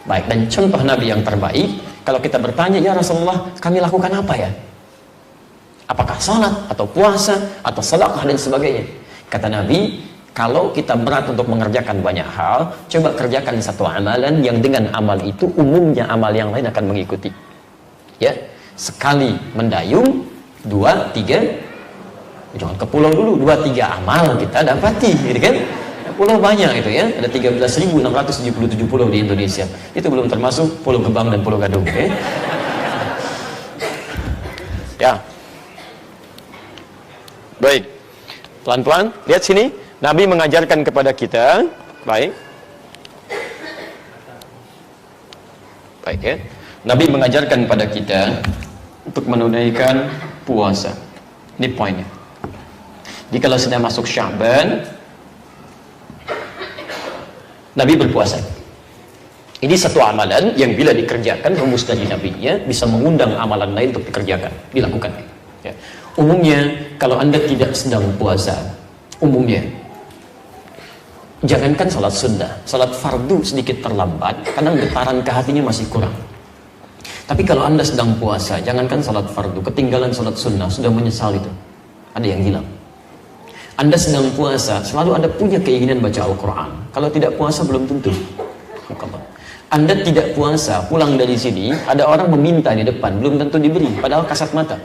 Baik, dan contoh Nabi yang terbaik, kalau kita bertanya, ya Rasulullah, kami lakukan apa ya? Apakah salat, atau puasa, atau sedekah, dan sebagainya? Kata Nabi, kalau kita berat untuk mengerjakan banyak hal, coba kerjakan satu amalan yang dengan amal itu, umumnya amal yang lain akan mengikuti. Ya, sekali mendayung, 2, 3, jangan ke pulau dulu, 2, 3 amal kita dapati, gitu kan? Pulau banyak itu ya, ada 13.677 pulau di Indonesia. Itu belum termasuk Pulau Gebang dan Pulau Gadung. Ya, baik, pelan-pelan, lihat sini. Nabi mengajarkan kepada kita, baik, baik ya. Nabi mengajarkan pada kita untuk menunaikan puasa. Ini poinnya. Jadi kalau sudah masuk Sya'ban, Nabi berpuasa. Ini satu amalan yang bila dikerjakan rumus dari Nabi-nya bisa mengundang amalan lain untuk dikerjakan, dilakukan. Ya. Umumnya kalau Anda tidak sedang puasa, umumnya jangankan salat sunnah, salat fardu sedikit terlambat karena getaran ke hatinya masih kurang. Tapi kalau Anda sedang puasa, jangankan salat fardu, ketinggalan salat sunnah, sudah menyesal itu. Ada yang hilang. Anda sedang puasa, selalu Anda punya keinginan baca Al-Quran. Kalau tidak puasa, belum tentu. Anda tidak puasa, pulang dari sini, ada orang meminta di depan, belum tentu diberi, padahal kasat mata.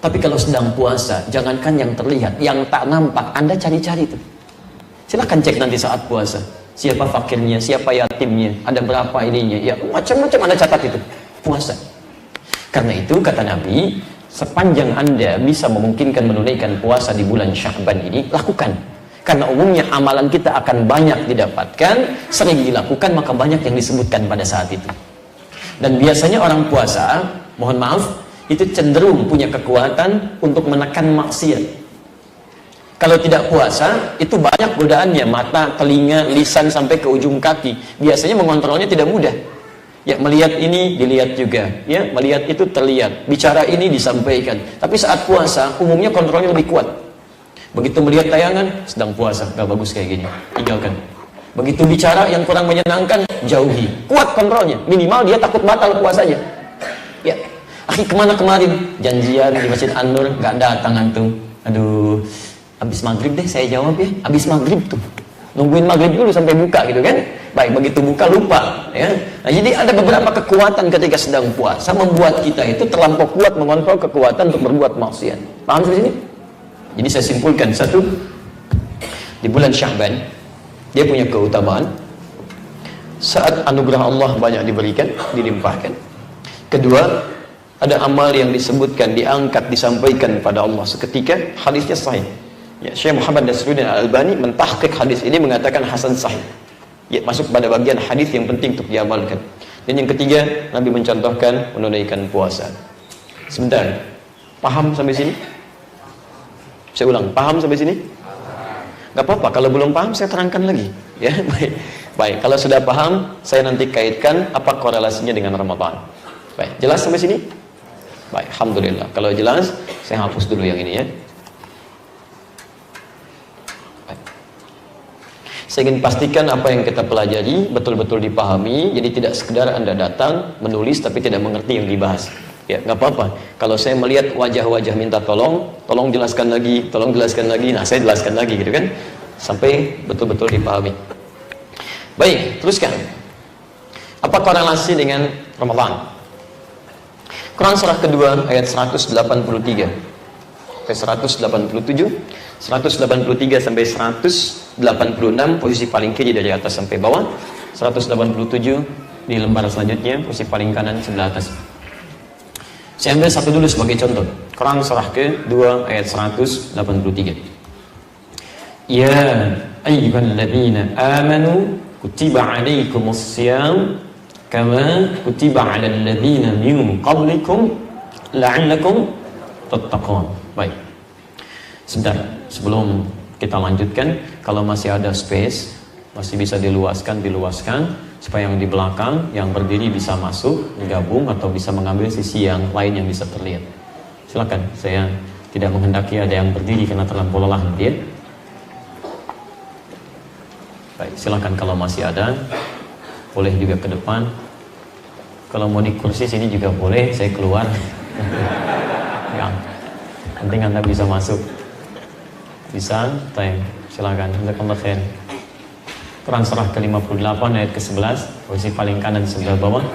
Tapi kalau sedang puasa, jangankan yang terlihat, yang tak nampak, Anda cari-cari itu. Silahkan cek nanti saat puasa. Siapa fakirnya, siapa yatimnya, ada berapa ininya, ya macam-macam Anda catat itu. Puasa. Karena itu, kata Nabi, sepanjang Anda bisa memungkinkan menunaikan puasa di bulan Sya'ban ini, lakukan. Karena umumnya amalan kita akan banyak didapatkan, sering dilakukan, maka banyak yang disebutkan pada saat itu. Dan biasanya orang puasa, mohon maaf, itu cenderung punya kekuatan untuk menekan maksiat. Kalau tidak puasa, itu banyak godaannya, mata, telinga, lisan, sampai ke ujung kaki. Biasanya mengontrolnya tidak mudah. Ya, melihat ini dilihat juga, ya, melihat itu terlihat, bicara ini disampaikan. Tapi saat puasa umumnya kontrolnya lebih kuat. Begitu melihat tayangan, sedang puasa, gak bagus kayak gini, tinggalkan. Begitu bicara yang kurang menyenangkan, jauhi. Kuat kontrolnya, minimal dia takut batal puasanya. Ya, akhi kemana kemarin? Janjian di Masjid An-Nur, gak datang antum. Aduh, habis maghrib deh saya jawab ya, habis maghrib tuh. Nungguin maghrib dulu sampai buka gitu kan. Baik, begitu buka lupa ya. Nah, jadi ada beberapa kekuatan ketika sedang puasa membuat kita itu terlampau kuat mengontrol kekuatan untuk berbuat maksiat. Paham sampai sini? Jadi saya simpulkan, satu, di bulan Sya'ban dia punya keutamaan saat anugerah Allah banyak diberikan, dilimpahkan. Kedua, ada amal yang disebutkan, diangkat, disampaikan pada Allah seketika, hadisnya sahih. Ya, Syekh Muhammad Nasruddin Al-Albani mentahqiq hadis ini mengatakan hasan sahih. Ya, masuk pada bagian hadis yang penting untuk diamalkan. Dan yang ketiga, Nabi mencontohkan menunaikan puasa. Sebentar, paham sampai sini? Saya ulang, paham sampai sini? Gak apa-apa, kalau belum paham saya terangkan lagi. Ya, baik. Baik, kalau sudah paham, saya nanti kaitkan apa korelasinya dengan Ramadan. Baik, jelas sampai sini? Baik, alhamdulillah. Kalau jelas, saya hapus dulu yang ini ya. Saya ingin pastikan apa yang kita pelajari betul-betul dipahami, jadi tidak sekedar Anda datang, menulis tapi tidak mengerti yang dibahas. Ya, nggak apa-apa. Kalau saya melihat wajah-wajah minta tolong jelaskan lagi, nah saya jelaskan lagi gitu kan, sampai betul-betul dipahami. Baik, teruskan. Apa korelasi dengan Ramadan? Quran surah kedua ayat 183 sampai 187, 183 sampai 186 posisi paling kiri dari atas sampai bawah, 187 di lembar selanjutnya posisi paling kanan sebelah atas. Saya ambil satu dulu sebagai contoh. Quran surah kedua ayat 183. Ya ayyuhalladzina amanu kutiba alaikumussyam kama kutiba alal ladzina min qablikum la'allakum tattaqun. Baik. Sebentar, sebelum kita lanjutkan, kalau masih ada space, masih bisa diluaskan supaya yang di belakang, yang berdiri bisa masuk, gabung atau bisa mengambil sisi yang lain yang bisa terlihat. Silakan, saya tidak menghendaki ada yang berdiri karena terlampau lelah nanti ya. Baik, silakan kalau masih ada, boleh juga ke depan Kalau mau di kursi sini juga boleh, saya keluar. Yang penting Anda bisa masuk. Bisa? Time. Silakan. Jazakallahu khair. Quran surah ke-58 ayat ke-11, posisi paling kanan sebelah bawah.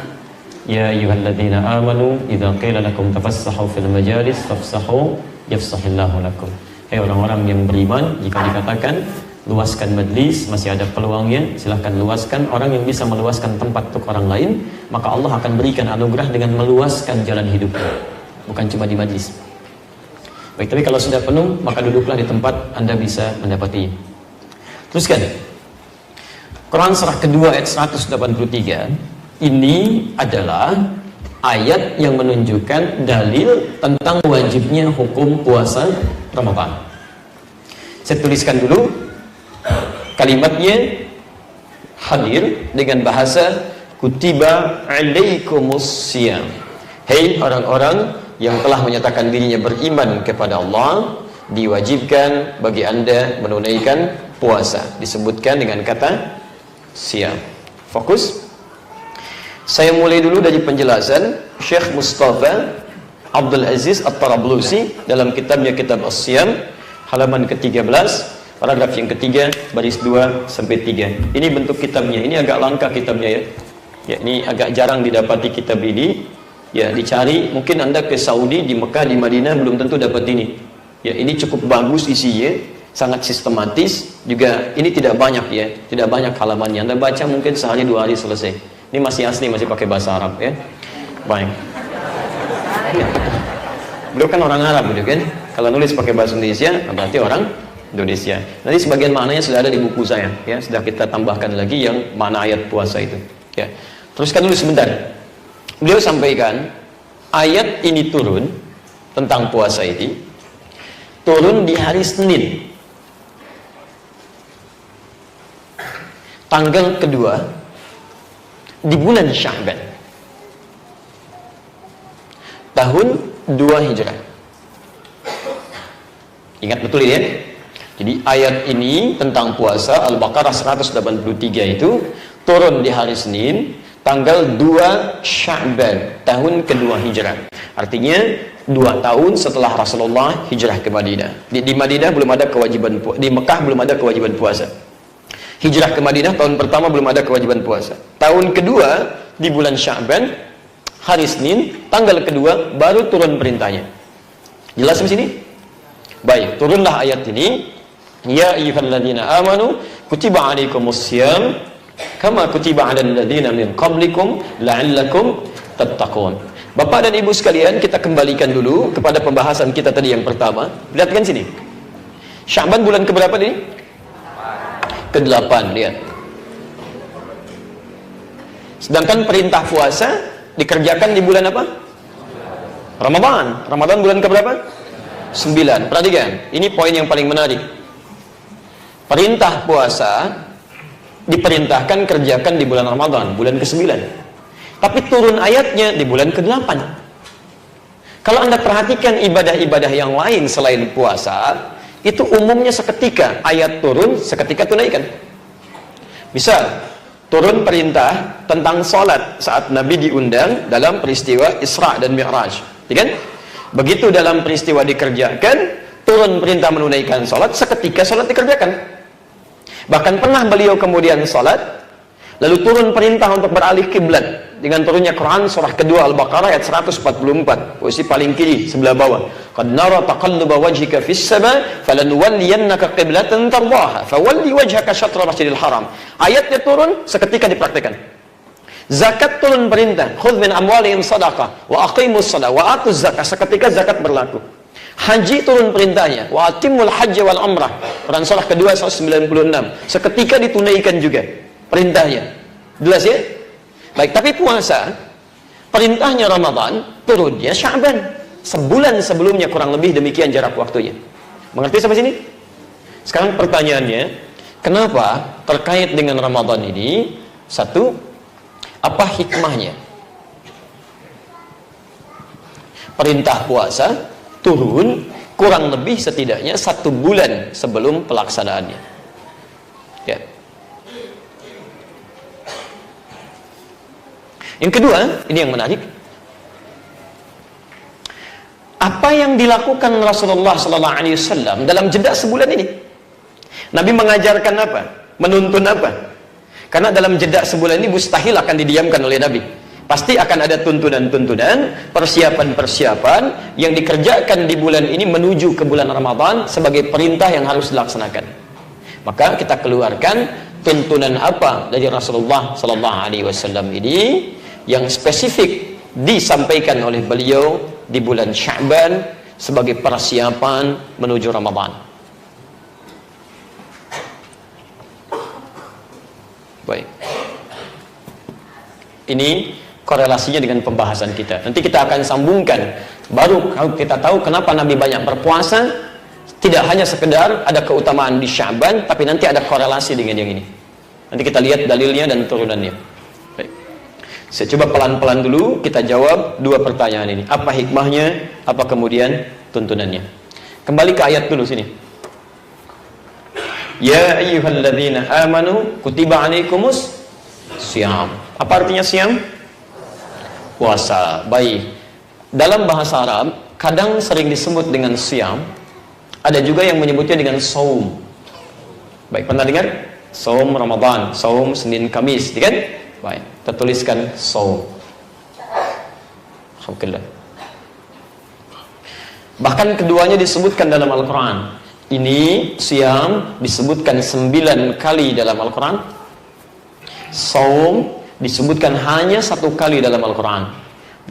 Ya ayyuhalladzina amanu idza qila lakum tafassahu fil majalis fafsahu yafsahillahu lakum. Hai orang-orang yang beriman, jika dikatakan luaskan majlis, masih ada peluangnya, silahkan luaskan. Orang yang bisa meluaskan tempat untuk orang lain, maka Allah akan berikan anugerah dengan meluaskan jalan hidupnya, bukan cuma di majlis. Baik, tapi kalau sudah penuh, maka duduklah di tempat Anda bisa mendapatinya. Teruskan. Quran surah kedua ayat 183. Ini adalah ayat yang menunjukkan dalil tentang wajibnya hukum puasa Ramadan. Saya tuliskan dulu kalimatnya, hadir dengan bahasa kutiba alaikumus siyam. Hei orang-orang yang telah menyatakan dirinya beriman kepada Allah, diwajibkan bagi Anda menunaikan puasa. Disebutkan dengan kata siyam. Fokus. Saya mulai dulu dari penjelasan Syekh Mustafa Abdul Aziz At-Tarablusi dalam kitabnya Kitab As-Siyam, halaman ke-13, paragraf yang ketiga, baris 2 sampai 3. Ini bentuk kitabnya. Ini agak langka kitabnya ya. Ya, ini agak jarang didapati kitab ini. Ya, dicari. Mungkin Anda ke Saudi, di Mekah, di Madinah belum tentu dapat ini. Ya, ini cukup bagus isinya, sangat sistematis. Juga ini tidak banyak ya, tidak banyak halamannya. Anda baca mungkin sehari 2 hari selesai. Ini masih asli, masih pakai bahasa Arab ya. Baik. Ya. Beliau kan orang Arab gitu kan. Kalau nulis pakai bahasa Indonesia, berarti orang Indonesia. Nanti sebagian maknanya sudah ada di buku saya ya. Sudah kita tambahkan lagi yang mana ayat puasa itu. Ya. Teruskan dulu sebentar. Beliau sampaikan ayat ini turun tentang puasa ini turun di hari Senin, tanggal kedua di bulan Sya'ban tahun 2 Hijrah. Ingat betul ya. Jadi ayat ini tentang puasa Al-Baqarah 183 itu turun di hari Senin tanggal 2 Sya'ban tahun kedua Hijrah. Artinya 2 tahun setelah Rasulullah hijrah ke Madinah. Di Madinah belum ada kewajiban puasa, di Mekah belum ada kewajiban puasa. Hijrah ke Madinah tahun pertama belum ada kewajiban puasa. Tahun kedua di bulan Sya'ban hari Senin tanggal kedua baru turun perintahnya. Jelas di sini? Baik, turunlah ayat ini. Ya ayyuhalladzina amanu kutiba alaikumus syiyam kama kutiba 'alal ladzina min qablikum la'allakum tattaqun. Bapak dan Ibu sekalian, kita kembalikan dulu kepada pembahasan kita tadi yang pertama. Lihatkan sini. Sya'ban bulan keberapa ini? Ke-8, lihat. Sedangkan perintah puasa dikerjakan di bulan apa? Ramadan. Ramadan bulan keberapa? 9. Perhatikan, ini poin yang paling menarik. Perintah puasa diperintahkan kerjakan di bulan Ramadan, bulan ke-9. Tapi turun ayatnya di bulan ke-8. Kalau Anda perhatikan ibadah-ibadah yang lain selain puasa, itu umumnya seketika ayat turun, seketika tunaikan. Misal, turun perintah tentang sholat saat Nabi diundang dalam peristiwa Isra dan Mi'raj. Ya kan? Begitu dalam peristiwa dikerjakan, turun perintah menunaikan sholat, seketika sholat dikerjakan. Bahkan pernah beliau kemudian sholat, lalu turun perintah untuk beralih kiblat dengan turunnya Quran surah kedua Al-Baqarah ayat 144, posisi paling kiri sebelah bawah. Qad nara taqalluba wajhika fis sama falanuwalliyannaka qiblatan tardaha fawalli wajhaka syatra Masjidil Haram. Ayatnya turun seketika dipraktikkan. Zakat turun perintah, khudz min amwalihim shadaqah wa aqimus shalah wa atuz zakah, seketika zakat berlaku. Haji turun perintahnya, wa atimul hajj wal umrah. Quran surah kedua 196, seketika ditunaikan juga perintahnya. Jelas ya? Baik, tapi puasa perintahnya Ramadan, turunnya Sya'ban, sebulan sebelumnya kurang lebih, demikian jarak waktunya. Mengerti sampai sini? Sekarang pertanyaannya, kenapa terkait dengan Ramadan ini? Satu, apa hikmahnya? Perintah puasa turun kurang lebih setidaknya 1 bulan sebelum pelaksanaannya. Ya. Yang kedua, ini yang menarik. Apa yang dilakukan Rasulullah sallallahu alaihi wasallam dalam jeda sebulan ini? Nabi mengajarkan apa? Menuntun apa? Karena dalam jeda sebulan ini mustahil akan didiamkan oleh Nabi. Pasti akan ada tuntunan-tuntunan, persiapan-persiapan yang dikerjakan di bulan ini menuju ke bulan Ramadan sebagai perintah yang harus dilaksanakan. Maka kita keluarkan tuntunan apa dari Rasulullah sallallahu alaihi wasallam ini yang spesifik disampaikan oleh beliau di bulan Sya'ban sebagai persiapan menuju Ramadan. Baik. Ini korelasinya dengan pembahasan kita. Nanti kita akan sambungkan. Baru kalau kita tahu kenapa Nabi banyak berpuasa, tidak hanya sekedar ada keutamaan di Sya'ban, tapi nanti ada korelasi dengan yang ini. Nanti kita lihat dalilnya dan turunannya. Baik. Saya coba pelan-pelan dulu kita jawab dua pertanyaan ini. Apa hikmahnya? Apa kemudian tuntunannya? Kembali ke ayat dulu sini. Ya ayyuhalladzina amanu kutiba alaikumus syiyam. Apa artinya syiyam? Puasa. Baik. Dalam bahasa Arab kadang sering disebut dengan syiyam. Ada juga yang menyebutnya dengan saum. Baik, pernah dengar? Saum Ramadan, saum Senin Kamis, kan? Baik, kita tuliskan saum. Alhamdulillah. Bahkan keduanya disebutkan dalam Al-Quran. Ini siam disebutkan 9 kali dalam Al-Quran. Saum disebutkan hanya 1 kali dalam Al-Quran.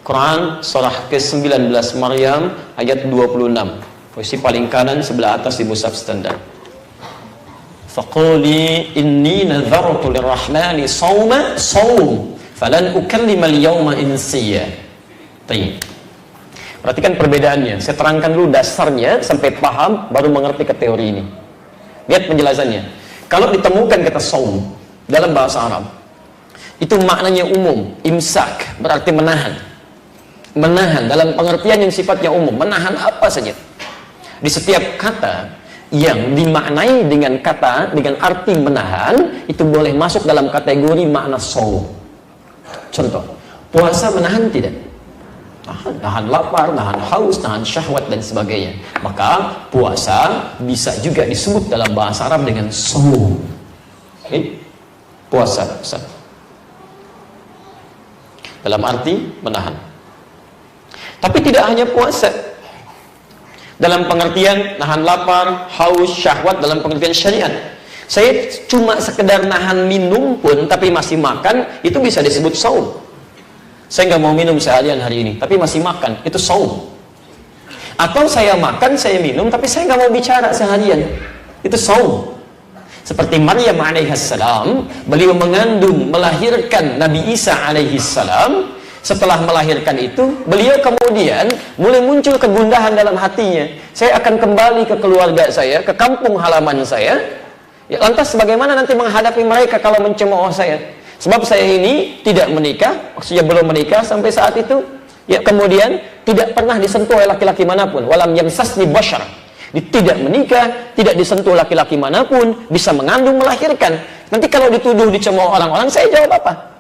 Quran surah ke-19 Maryam ayat 26. Posisi paling kanan sebelah atas di mushaf standar. Faquli inni nadhartu lirrahmani sawma sawm falan ukallima al-yawma insiya. Baik. Perhatikan perbedaannya. Saya terangkan dulu dasarnya sampai paham baru mengerti ke teori ini. Lihat penjelasannya. Kalau ditemukan kata saum dalam bahasa Arab, itu maknanya umum, imsak, berarti menahan. Menahan dalam pengertian yang sifatnya umum, menahan apa saja. Di setiap kata yang dimaknai dengan kata dengan arti menahan itu boleh masuk dalam kategori makna saum. Contoh, puasa menahan tidak? Nahan lapar, nahan haus, nahan syahwat dan sebagainya. Maka puasa bisa juga disebut dalam bahasa Arab dengan saum. Puasa dalam arti menahan. Tapi tidak hanya puasa. Dalam pengertian nahan lapar, haus, syahwat dalam pengertian syariat. Saya cuma sekedar nahan minum pun tapi masih makan, itu bisa disebut saum. Saya nggak mau minum seharian hari ini, tapi masih makan, itu saum. Atau saya makan, saya minum, tapi saya nggak mau bicara seharian, itu saum. Seperti Maryam alaihissalam, beliau mengandung, melahirkan Nabi Isa alaihissalam. Setelah melahirkan itu, beliau kemudian mulai muncul kegundahan dalam hatinya. Saya akan kembali ke keluarga saya, ke kampung halaman saya. Ya, lantas bagaimana nanti menghadapi mereka kalau mencemooh saya? Sebab saya ini tidak menikah, maksudnya belum menikah sampai saat itu. Ya, kemudian tidak pernah disentuh oleh laki-laki manapun. Walam yamsasni bashar. Tidak menikah, tidak disentuh laki-laki manapun, bisa mengandung, melahirkan. Nanti kalau dituduh dicemooh orang-orang, saya jawab apa?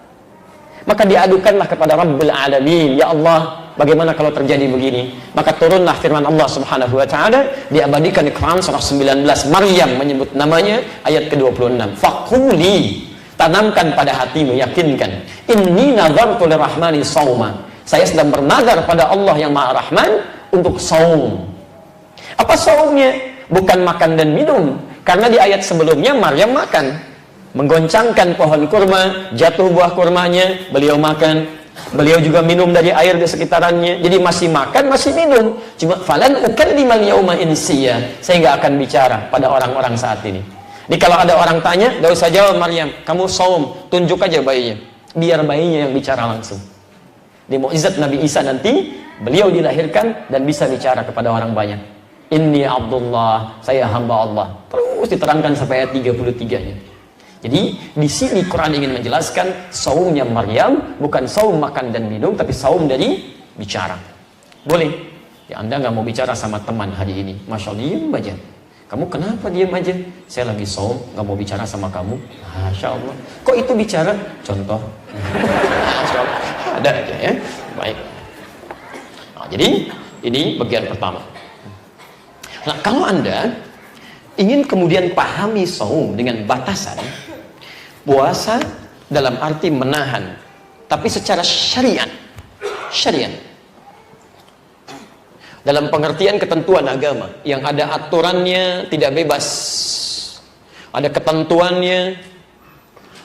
Maka diadukanlah kepada Rabbul Alamin. Ya Allah, bagaimana kalau terjadi begini? Maka turunlah firman Allah Subhanahu wa taala, diabadikan di Quran surah 19. Maryam menyebut namanya ayat ke-26. Faquli, tanamkan pada hatimu, yakinkan. Inni nazartu lirrahmani sauma. Saya sedang bernazar pada Allah yang Maha Rahman untuk saum. Apa saumnya? Bukan makan dan minum. Karena di ayat sebelumnya Maryam makan. Menggoncangkan pohon kurma, jatuh buah kurmanya, beliau makan. Beliau juga minum dari air di sekitarannya. Jadi masih makan, masih minum. Cuma falan ukallimal yauma insiya. Saya nggak akan bicara pada orang-orang saat ini. Jadi kalau ada orang tanya, gak usah jawab Maryam, kamu saum, tunjuk aja bayinya. Biar bayinya yang bicara langsung. Di mukjizat Nabi Isa nanti, beliau dilahirkan dan bisa bicara kepada orang banyak. Inni Abdullah, saya hamba Allah. Terus diterangkan sampai ayat 33-nya. Jadi di sini Quran ingin menjelaskan saumnya Maryam bukan saum makan dan minum, tapi saum dari bicara. Boleh. Ya, Anda nggak mau bicara sama teman hari ini, masya Allah, diam aja. Kamu kenapa diam aja? Saya lagi saum, nggak mau bicara sama kamu. Masya Allah. Kok itu bicara? Contoh. Masya Allah. ada aja ya. Baik. Nah, jadi ini bagian pertama. Nah, kalau Anda ingin kemudian pahami saum dengan batasan, puasa dalam arti menahan, tapi secara syariat. Dalam pengertian ketentuan agama, yang ada aturannya, tidak bebas. Ada ketentuannya,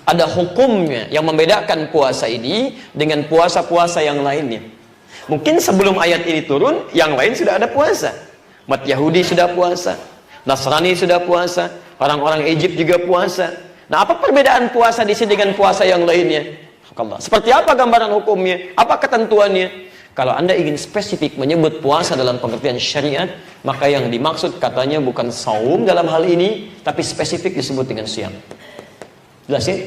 ada hukumnya yang membedakan puasa ini dengan puasa-puasa yang lainnya. Mungkin sebelum ayat ini turun, yang lain sudah ada puasa. Umat Yahudi sudah puasa, Nasrani sudah puasa, orang-orang Egypt juga puasa. Nah, apa perbedaan puasa di sini dengan puasa yang lainnya? Seperti apa gambaran hukumnya? Apa ketentuannya? Kalau Anda ingin spesifik menyebut puasa dalam pengertian syariat, maka yang dimaksud katanya bukan saum dalam hal ini, tapi spesifik disebut dengan siam. Jelas ya?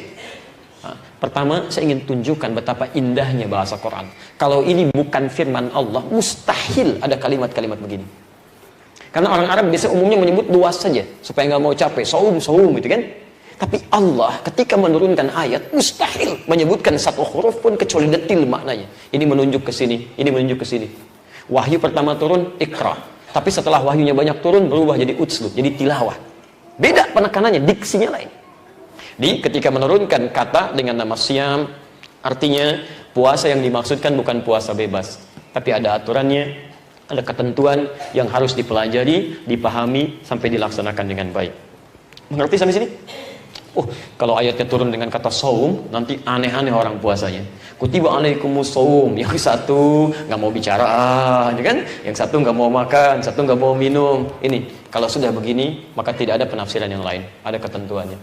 Nah, pertama, saya ingin tunjukkan betapa indahnya bahasa Quran. Kalau ini bukan firman Allah, mustahil ada kalimat-kalimat begini. Karena orang Arab biasa umumnya menyebut luas saja, supaya nggak mau capek, saum gitu kan. Tapi Allah ketika menurunkan ayat, mustahil menyebutkan satu huruf pun kecuali detil maknanya. Ini menunjuk ke sini, ini menunjuk ke sini. Wahyu pertama turun, Iqra. Tapi setelah wahyunya banyak turun, berubah jadi utslu, jadi tilawah. Beda penekanannya, diksinya lain. Ketika menurunkan kata dengan nama siam, artinya puasa yang dimaksudkan bukan puasa bebas, tapi ada aturannya, ada ketentuan yang harus dipelajari, dipahami, sampai dilaksanakan dengan baik. Mengerti sampai sini? Kalau ayatnya turun dengan kata saum, nanti aneh-aneh orang puasanya. Kutiba alaikumus saum. Yang satu nggak mau bicara, ya kan? Yang satu nggak mau makan, satu nggak mau minum. Ini kalau sudah begini, maka tidak ada penafsiran yang lain, ada ketentuannya.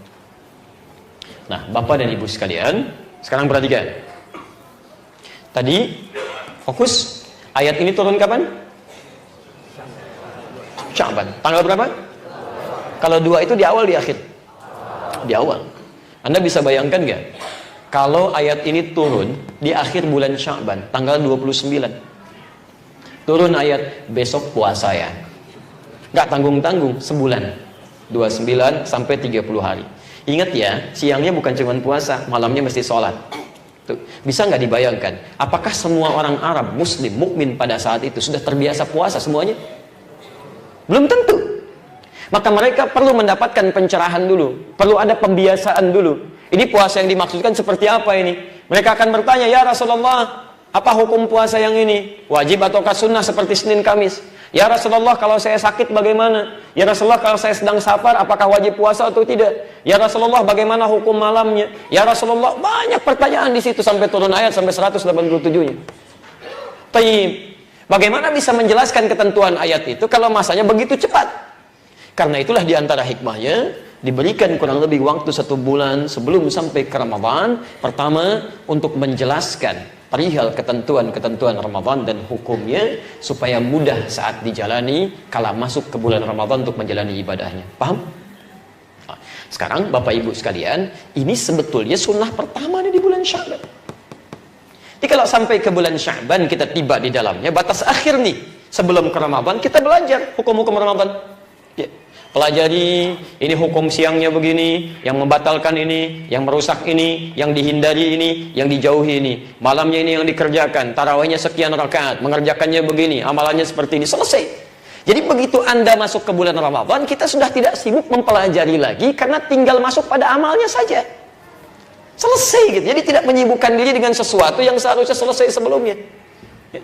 Nah, Bapak dan Ibu sekalian, sekarang perhatikan. Tadi fokus ayat ini turun kapan? Sya'ban. Tanggal berapa? Kalau 2 itu di awal, di akhir? Di awal. Anda bisa bayangkan nggak? Kalau ayat ini turun di akhir bulan Sya'ban, tanggal 29. Turun ayat, besok puasa ya. Nggak tanggung-tanggung, sebulan. 29 sampai 30 hari. Ingat ya, siangnya bukan cuma puasa, malamnya mesti sholat. Tuh. Bisa nggak dibayangkan? Apakah semua orang Arab, Muslim, mukmin pada saat itu sudah terbiasa puasa semuanya? Belum tentu. Maka mereka perlu mendapatkan pencerahan dulu, perlu ada pembiasaan dulu. Ini puasa yang dimaksudkan seperti apa ini? Mereka akan bertanya, ya Rasulullah, apa hukum puasa yang ini? Wajib ataukah sunnah seperti Senin Kamis? Ya Rasulullah, kalau saya sakit bagaimana? Ya Rasulullah, kalau saya sedang safar, apakah wajib puasa atau tidak? Ya Rasulullah, bagaimana hukum malamnya? Ya Rasulullah, banyak pertanyaan di situ sampai turun ayat sampai 187-nya. Taib. Bagaimana bisa menjelaskan ketentuan ayat itu kalau masanya begitu cepat? Karena itulah diantara hikmahnya diberikan kurang lebih waktu 1 bulan sebelum sampai ke Ramadan. Pertama, untuk menjelaskan perihal ketentuan-ketentuan Ramadan dan hukumnya supaya mudah saat dijalani kala masuk ke bulan Ramadan untuk menjalani ibadahnya. Paham? Nah, sekarang Bapak Ibu sekalian, ini sebetulnya sunnah pertama di bulan Sya'ban. Jadi kalau sampai ke bulan Sya'ban kita tiba di dalamnya, batas akhir nih sebelum ke Ramadan kita belajar hukum-hukum Ramadan. Ya. Pelajari, ini hukum siangnya begini, yang membatalkan ini, yang merusak ini, yang dihindari ini, yang dijauhi ini. Malamnya ini yang dikerjakan, tarawihnya sekian rakaat, mengerjakannya begini, amalannya seperti ini, selesai. Jadi begitu Anda masuk ke bulan Ramadan, kita sudah tidak sibuk mempelajari lagi karena tinggal masuk pada amalnya saja. Selesai gitu. Jadi tidak menyibukkan diri dengan sesuatu yang seharusnya selesai sebelumnya. Ya.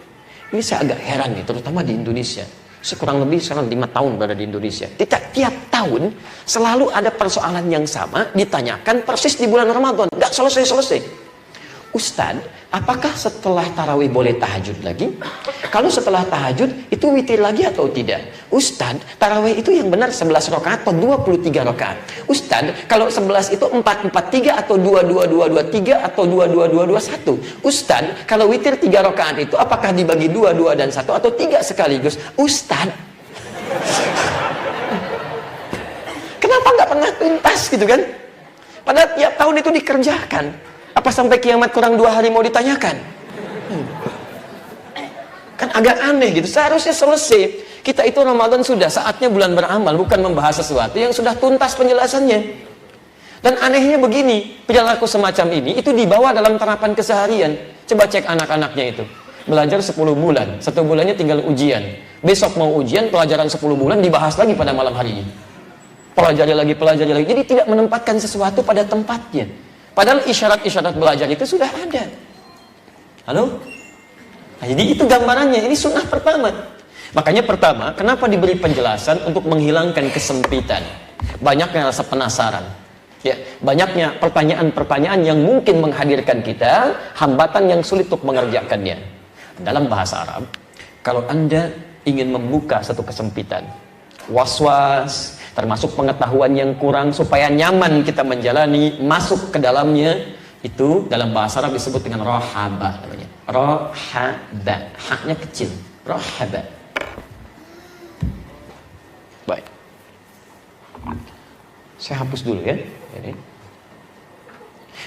Ini saya agak heran nih, terutama di Indonesia. Saya kurang lebih sekarang 5 tahun berada di Indonesia. Tiap tahun selalu ada persoalan yang sama ditanyakan persis di bulan Ramadan. Nggak selesai-selesai. Ustadz, apakah setelah tarawih boleh tahajud lagi? Kalau setelah tahajud itu witir lagi atau tidak? Ustadz, tarawih itu yang benar 11 rakaat atau 23 rakaat? Ustadz, kalau 11 itu 4-4-3 atau 2-2-2-2-3 atau 2-2-2-2-1? Ustadz, kalau witir 3 rakaat itu apakah dibagi 2, 2 dan 1 atau 3 sekaligus? Ustadz, kenapa nggak pernah tuntas gitu kan? Padahal tiap tahun itu dikerjakan. Apa sampai kiamat kurang 2 hari mau ditanyakan? Kan agak aneh gitu. Seharusnya selesai. Kita itu Ramadan sudah saatnya bulan beramal, bukan membahas sesuatu yang sudah tuntas penjelasannya. Dan anehnya begini, perilaku semacam ini itu dibawa dalam terapan keseharian. Coba cek anak-anaknya itu. Belajar 10 bulan. 1 bulannya tinggal ujian. Besok mau ujian, pelajaran 10 bulan dibahas lagi pada malam harinya. Pelajari lagi. Jadi tidak menempatkan sesuatu pada tempatnya. Padahal isyarat-isyarat belajar itu sudah ada. Halo? Nah, jadi itu gambarannya. Ini sunnah pertama. Makanya pertama, kenapa diberi penjelasan untuk menghilangkan kesempitan? Banyaknya rasa penasaran. Ya, banyaknya pertanyaan-pertanyaan yang mungkin menghadirkan kita hambatan yang sulit untuk mengerjakannya. Dalam bahasa Arab, kalau Anda ingin membuka satu kesempitan, was-was, termasuk pengetahuan yang kurang supaya nyaman kita menjalani, masuk ke dalamnya, itu dalam bahasa Arab disebut dengan rohaba namanya. Rohaba, haknya kecil. Rohaba. Baik. Saya hapus dulu ya. Jadi,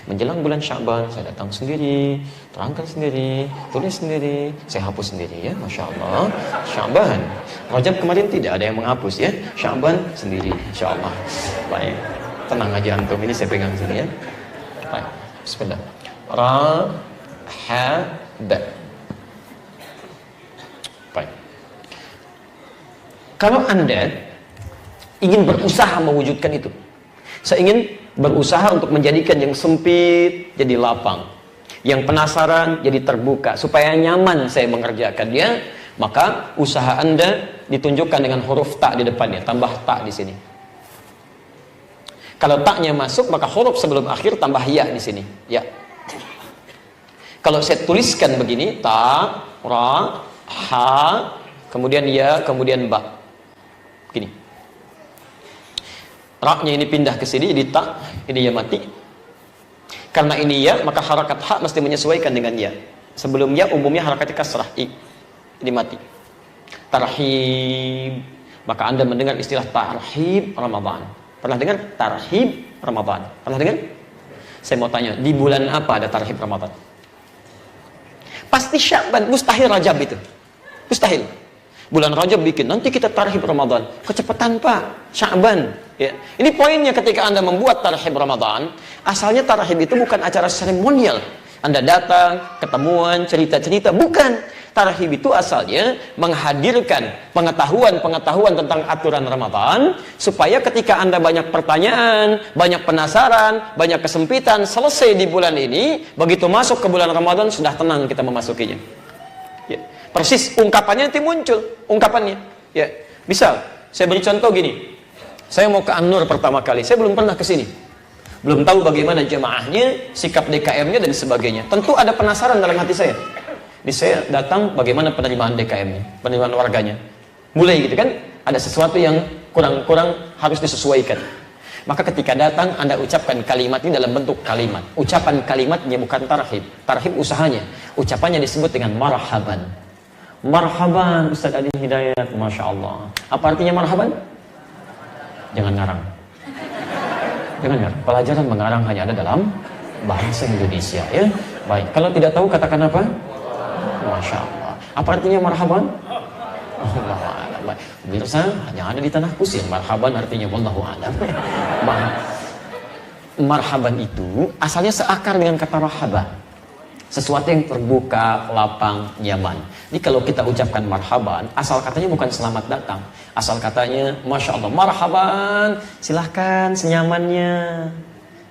menjelang bulan Sya'ban saya datang sendiri, terangkan sendiri, tulis sendiri, saya hapus sendiri ya, Masya Allah. Sya'ban, Rajab kemarin tidak ada yang menghapus ya, Sya'ban sendiri, Insya Allah. Baik, tenang aja antum, ini saya pegang sini ya. Baik, bismillah. Rahaba. Baik. Kalau Anda ingin berusaha mewujudkan itu, saya ingin berusaha untuk menjadikan yang sempit jadi lapang, yang penasaran jadi terbuka, supaya nyaman saya mengerjakannya, maka usaha Anda ditunjukkan dengan huruf ta di depannya, tambah ta di sini. Kalau taknya masuk, maka huruf sebelum akhir tambah ya di sini, ya. Kalau saya tuliskan begini, ta, ra, ha, kemudian ya, kemudian ba, begini. Ra-nya ini pindah ke sini, ini ta, ini ya mati. Karena ini ya, maka harakat ha mesti menyesuaikan dengan ya. Sebelum ya umumnya harakatnya kasrah, i. Ini mati. Tarhib. Maka Anda mendengar istilah tarhib Ramadan. Pernah dengar tarhib Ramadan? Pernah dengar? Saya mau tanya, di bulan apa ada tarhib Ramadan? Pasti Sya'ban, mustahil Rajab itu. Mustahil. Bulan Rajab bikin, nanti kita tarhib Ramadan. Kecepatan Pak, Sya'ban. Ya. Ini poinnya ketika Anda membuat tarhib Ramadan, asalnya tarhib itu bukan acara seremonial. Anda datang, ketemuan, cerita-cerita, bukan. Tarhib itu asalnya menghadirkan pengetahuan-pengetahuan tentang aturan Ramadan, supaya ketika Anda banyak pertanyaan, banyak penasaran, banyak kesempitan, selesai di bulan ini, begitu masuk ke bulan Ramadan, sudah tenang kita memasukinya. Ya. Persis ungkapannya nanti muncul, ungkapannya. Ya, misal saya beri contoh gini. Saya mau ke An-Nur pertama kali, saya belum pernah ke sini. Belum tahu bagaimana jemaahnya, sikap DKM-nya dan sebagainya. Tentu ada penasaran dalam hati saya. Di saya datang bagaimana penerimaan DKM-nya, penerimaan warganya. Mulai gitu kan, ada sesuatu yang kurang harus disesuaikan. Maka ketika datang Anda ucapkan kalimat ini dalam bentuk kalimat. Ucapan kalimatnya bukan tarhib. Tarhib usahanya. Ucapannya disebut dengan marhaban. Marhaban Ustaz Adi Hidayat, Masya Allah. Apa artinya marhaban? Jangan ngarang. Jangan ngarang. Pelajaran mengarang hanya ada dalam bahasa Indonesia ya. Baik, kalau tidak tahu katakan apa? Masya Allah. Apa artinya marhaban? Wallahu a'lam. Pemirsa, hanya ada di tanah kusir. Marhaban artinya wallahu a'lam. Marhaban itu asalnya seakar dengan kata rahaba. Sesuatu yang terbuka, lapang, nyaman. Jadi kalau kita ucapkan marhaban, asal katanya bukan selamat datang. Asal katanya, Masya Allah, marhaban, silahkan senyamannya.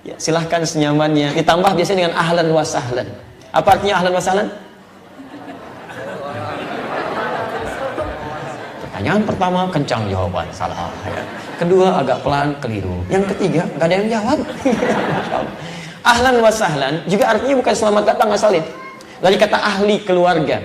Ya, silahkan senyamannya. Ditambah biasanya dengan ahlan wa sahlan. Apa artinya ahlan wa sahlan? Pertanyaan pertama, kencang jawaban, salah. Ya. Kedua, agak pelan, keliru. Yang ketiga, nggak ada yang jawab. Masya Allah. Ahlan wa sahlan juga artinya bukan selamat datang asalnya. Dari kata ahli, keluarga.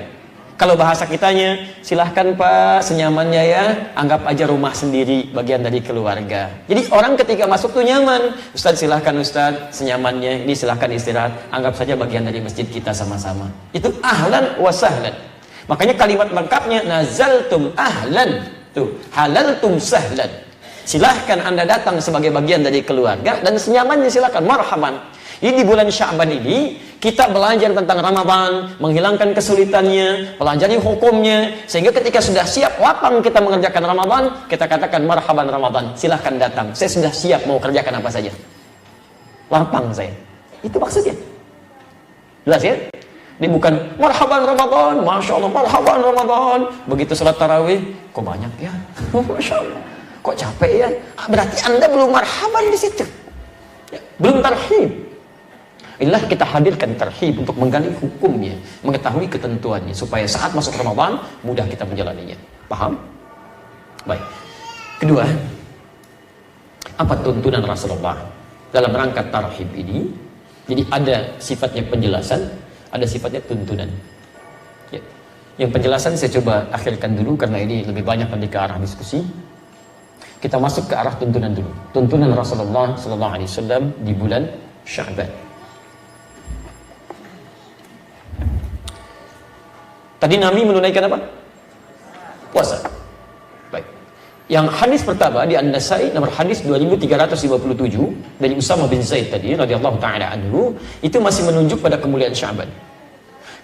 Kalau bahasa kitanya, silahkan Pak, senyamannya ya, anggap aja rumah sendiri, bagian dari keluarga. Jadi orang ketika masuk tuh nyaman. Ustaz silahkan Ustaz, senyamannya, ini silahkan istirahat, anggap saja bagian dari masjid kita sama-sama. Itu ahlan wa sahlan. Makanya kalimat lengkapnya, nazaltum ahlan, tuh, halaltum sahlan. Silahkan Anda datang sebagai bagian dari keluarga, dan senyamannya silahkan, marhaban. Ini di bulan Sya'ban ini kita belajar tentang Ramadan, menghilangkan kesulitannya, pelajari hukumnya, sehingga ketika sudah siap lapang kita mengerjakan Ramadan, kita katakan marhaban Ramadan, silahkan datang, saya sudah siap mau kerjakan apa saja, lapang saya. Itu maksudnya. Jelas ya? Ini bukan marhaban Ramadan, Masya Allah, marhaban Ramadan. Begitu salat tarawih, kok banyak ya? Masya Allah, kok capek ya? Berarti Anda belum marhaban di situ. Ya, belum tarhib. Inilah kita hadirkan tarhib untuk menggali hukumnya, mengetahui ketentuannya, supaya saat masuk Ramadan, mudah kita menjalaninya. Paham? Baik. Kedua, apa tuntunan Rasulullah dalam rangka tarhib ini? Jadi ada sifatnya penjelasan, ada sifatnya tuntunan. Ya. Yang penjelasan saya coba akhirkan dulu karena ini lebih banyak nanti ke arah diskusi. Kita masuk ke arah tuntunan dulu. Tuntunan Rasulullah sallallahu alaihi wasallam di bulan Sya'ban. Tadi Nabi menunaikan apa? Puasa. Baik. Yang hadis pertama di An-Nasai nomor hadis 2357 dari Usamah bin Zaid tadi radhiyallahu taala anhu, itu masih menunjuk pada kemuliaan Sya'ban.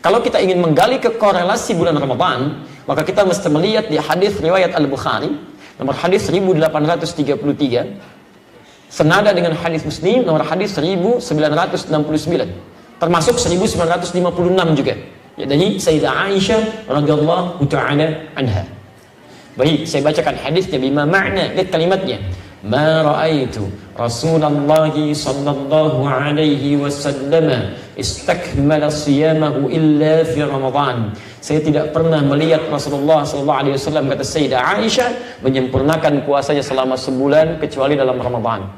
Kalau kita ingin menggali ke korelasi bulan Ramadan, maka kita mesti melihat di hadis riwayat Al-Bukhari nomor hadis 1833 senada dengan hadis Muslim nomor hadis 1969, termasuk 1956 juga. Ya, dari Sayyidah Aisyah radhiyallahu taala anha. Baik, saya bacakan hadisnya bima makna, lihat kalimatnya. Ma ra'aitu Rasulullah sallallahu alaihi wasallam istakmala siyamahu illa fi Ramadan. Saya tidak pernah melihat Rasulullah sallallahu alaihi wasallam, kata Sayyidah Aisyah, menyempurnakan puasanya selama sebulan kecuali dalam Ramadan.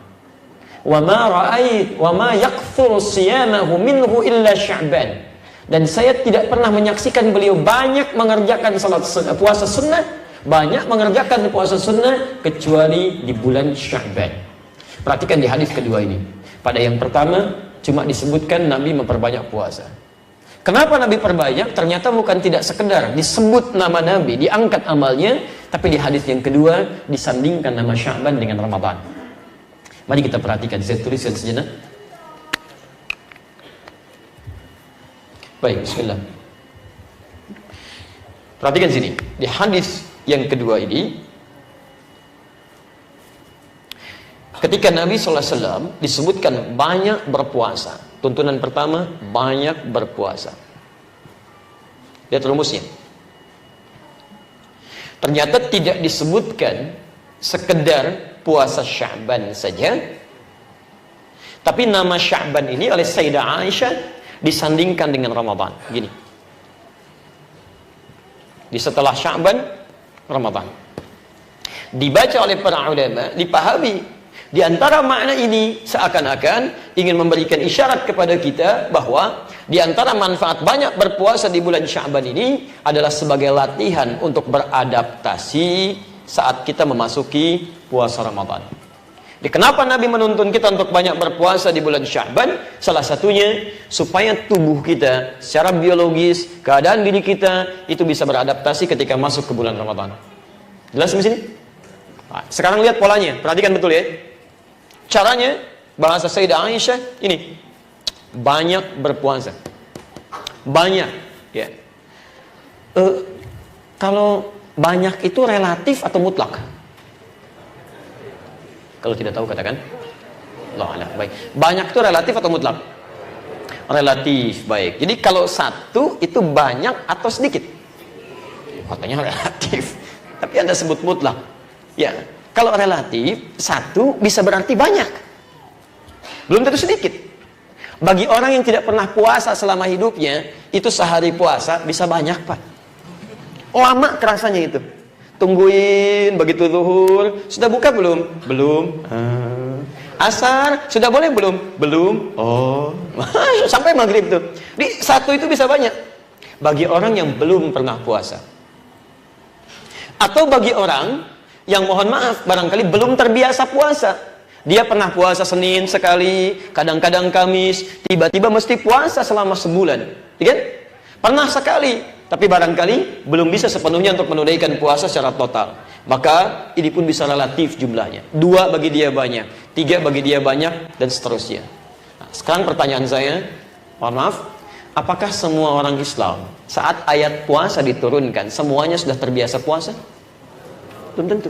Wa ma yakthuru siyamahu minhu illa Sya'ban. Dan saya tidak pernah menyaksikan beliau banyak mengerjakan puasa sunnah, banyak mengerjakan puasa sunnah kecuali di bulan Sya'ban. Perhatikan di hadis kedua ini. Pada yang pertama cuma disebutkan Nabi memperbanyak puasa. Kenapa Nabi perbanyak? Ternyata bukan tidak sekedar disebut nama Nabi, diangkat amalnya, tapi di hadis yang kedua disandingkan nama Sya'ban dengan Ramadan. Mari kita perhatikan, saya tuliskan sejenak. Baik, bismillah. Perhatikan sini. Di hadis yang kedua ini, ketika Nabi SAW disebutkan banyak berpuasa. Tuntunan pertama, banyak berpuasa. Lihat rumusnya. Ternyata tidak disebutkan sekedar puasa Sya'ban saja, tapi nama Sya'ban ini oleh Sayyidah Aisyah disandingkan dengan Ramadan. Gini. Di setelah Sya'ban, Ramadan. Dibaca oleh para ulama, dipahami di antara makna ini seakan-akan ingin memberikan isyarat kepada kita bahwa di antara manfaat banyak berpuasa di bulan Sya'ban ini adalah sebagai latihan untuk beradaptasi saat kita memasuki puasa Ramadan. Kenapa Nabi menuntun kita untuk banyak berpuasa di bulan Sya'ban? Salah satunya supaya tubuh kita secara biologis, keadaan diri kita itu bisa beradaptasi ketika masuk ke bulan Ramadan. Jelas di sini? Nah, sekarang lihat polanya, perhatikan betul ya. Caranya, bahasa Sayyidah Aisyah ini, banyak berpuasa. Banyak, ya. Kalau banyak itu relatif atau mutlak? Kalau tidak tahu katakan. Allah, baik. Banyak itu relatif atau mutlak? Relatif, baik. Jadi kalau satu itu banyak atau sedikit? Katanya relatif. Tapi Anda sebut mutlak. Ya, kalau relatif satu bisa berarti banyak. Belum tentu sedikit. Bagi orang yang tidak pernah puasa selama hidupnya, itu sehari puasa bisa banyak, Pak. Lama kerasanya itu. Tungguin begitu zuhur, sudah buka belum? Belum. Asar sudah boleh belum? Belum. Oh, sampai maghrib tuh. Di satu itu bisa banyak. Bagi orang yang belum pernah puasa, atau bagi orang yang mohon maaf barangkali belum terbiasa puasa. Dia pernah puasa Senin sekali, kadang-kadang Kamis, tiba-tiba mesti puasa selama sebulan, kan? Pernah sekali, tapi barangkali belum bisa sepenuhnya untuk menunaikan puasa secara total. Maka ini pun bisa relatif jumlahnya. 2 bagi dia banyak, 3 bagi dia banyak, dan seterusnya. Nah, sekarang pertanyaan saya, mohon maaf, apakah semua orang Islam saat ayat puasa diturunkan semuanya sudah terbiasa puasa? Belum tentu.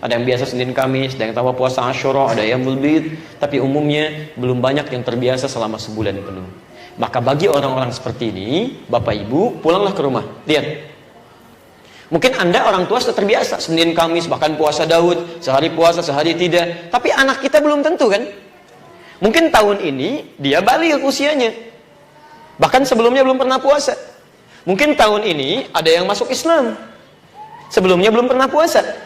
Ada yang biasa Senin Kamis, ada yang tahu puasa Asyura, ada yang Yaumul Bid, tapi umumnya belum banyak yang terbiasa selama sebulan penuh. Maka bagi orang-orang seperti ini, Bapak Ibu, pulanglah ke rumah. Lihat. Mungkin Anda orang tua sudah terbiasa, Senin, Kamis, bahkan puasa Daud, sehari puasa, sehari tidak. Tapi anak kita belum tentu kan? Mungkin tahun ini, dia balik usianya. Bahkan sebelumnya belum pernah puasa. Mungkin tahun ini, ada yang masuk Islam. Sebelumnya belum pernah puasa.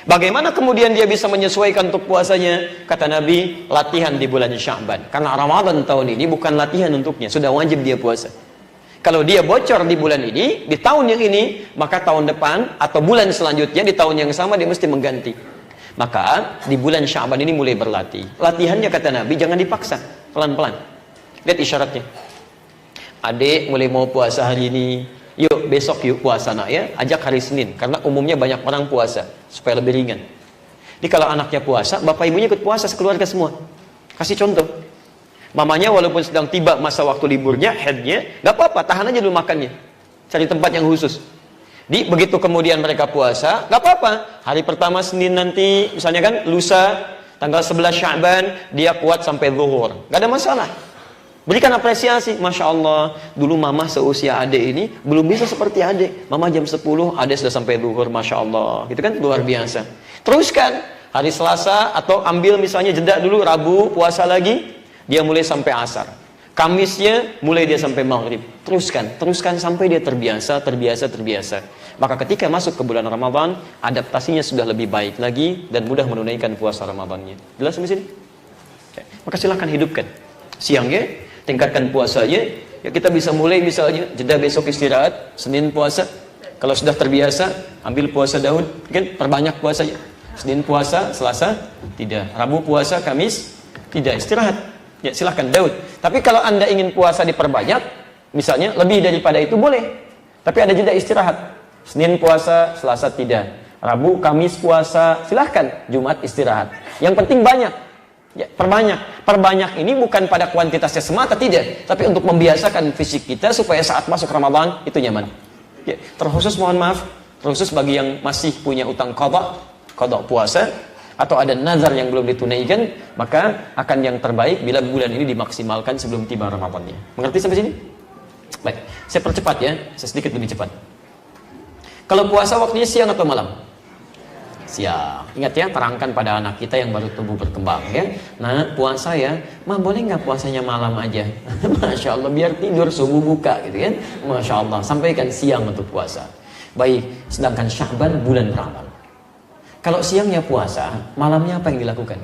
Bagaimana kemudian dia bisa menyesuaikan untuk puasanya? Kata Nabi, latihan di bulan Sya'ban. Karena Ramadan tahun ini bukan latihan untuknya, sudah wajib dia puasa. Kalau dia bocor di bulan ini, di tahun yang ini, maka tahun depan atau bulan selanjutnya di tahun yang sama dia mesti mengganti. Maka di bulan Sya'ban ini mulai berlatih. Latihannya kata Nabi jangan dipaksa, pelan-pelan. Lihat isyaratnya. Adik mulai mau puasa hari ini, yuk besok yuk puasa nak ya, ajak hari Senin karena umumnya banyak orang puasa supaya lebih ringan. Jadi kalau anaknya puasa, bapak ibunya ikut puasa sekeluarga semua. Kasih contoh. Mamanya walaupun sedang tiba masa waktu liburnya, headnya, nggak apa-apa, tahan aja dulu makannya. Cari tempat yang khusus. Di begitu kemudian mereka puasa, nggak apa-apa. Hari pertama Senin nanti, misalnya kan lusa tanggal 11 Sya'ban dia kuat sampai zuhur, nggak ada masalah. Berikan apresiasi, Masya Allah, dulu mama seusia adik ini belum bisa seperti adik. Mama jam 10, adik sudah sampai zuhur, Masya Allah. Itu kan luar biasa. Teruskan, hari Selasa atau ambil misalnya jeda dulu, Rabu, puasa lagi, dia mulai sampai asar. Kamisnya, mulai dia sampai maghrib. Teruskan sampai dia terbiasa. Maka ketika masuk ke bulan Ramadan, adaptasinya sudah lebih baik lagi dan mudah menunaikan puasa Ramadannya. Jelas sampai sini? Maka silakan hidupkan. Siangnya, tingkatkan puasanya, ya kita bisa mulai misalnya jeda besok istirahat, Senin puasa. Kalau sudah terbiasa, ambil puasa Daud, kan perbanyak puasanya. Senin puasa, Selasa tidak, Rabu puasa, Kamis tidak, istirahat. Ya silahkan Daud. Tapi kalau Anda ingin puasa diperbanyak, misalnya lebih daripada itu boleh. Tapi ada jeda istirahat. Senin puasa, Selasa tidak, Rabu, Kamis puasa, silahkan. Jumat istirahat. Yang penting banyak. Ya, perbanyak ini bukan pada kuantitasnya semata, tidak, tapi untuk membiasakan fisik kita supaya saat masuk Ramadan itu nyaman. Ya, terkhusus mohon maaf, terkhusus bagi yang masih punya utang qada puasa atau ada nazar yang belum ditunaikan, maka akan yang terbaik bila bulan ini dimaksimalkan sebelum tiba Ramadannya. Mengerti sampai sini? Baik, saya percepat ya, saya sedikit lebih cepat. Kalau puasa waktunya siang atau malam? Siang. Ingat ya, terangkan pada anak kita yang baru tumbuh berkembang ya. Nah, puasa ya, boleh nggak puasanya malam aja? Masya Allah, biar tidur subuh buka gitu kan. Masya Allah, sampaikan siang untuk puasa. Baik, sedangkan Sya'ban bulan Ramadan. Kalau siangnya puasa, malamnya apa yang dilakukan?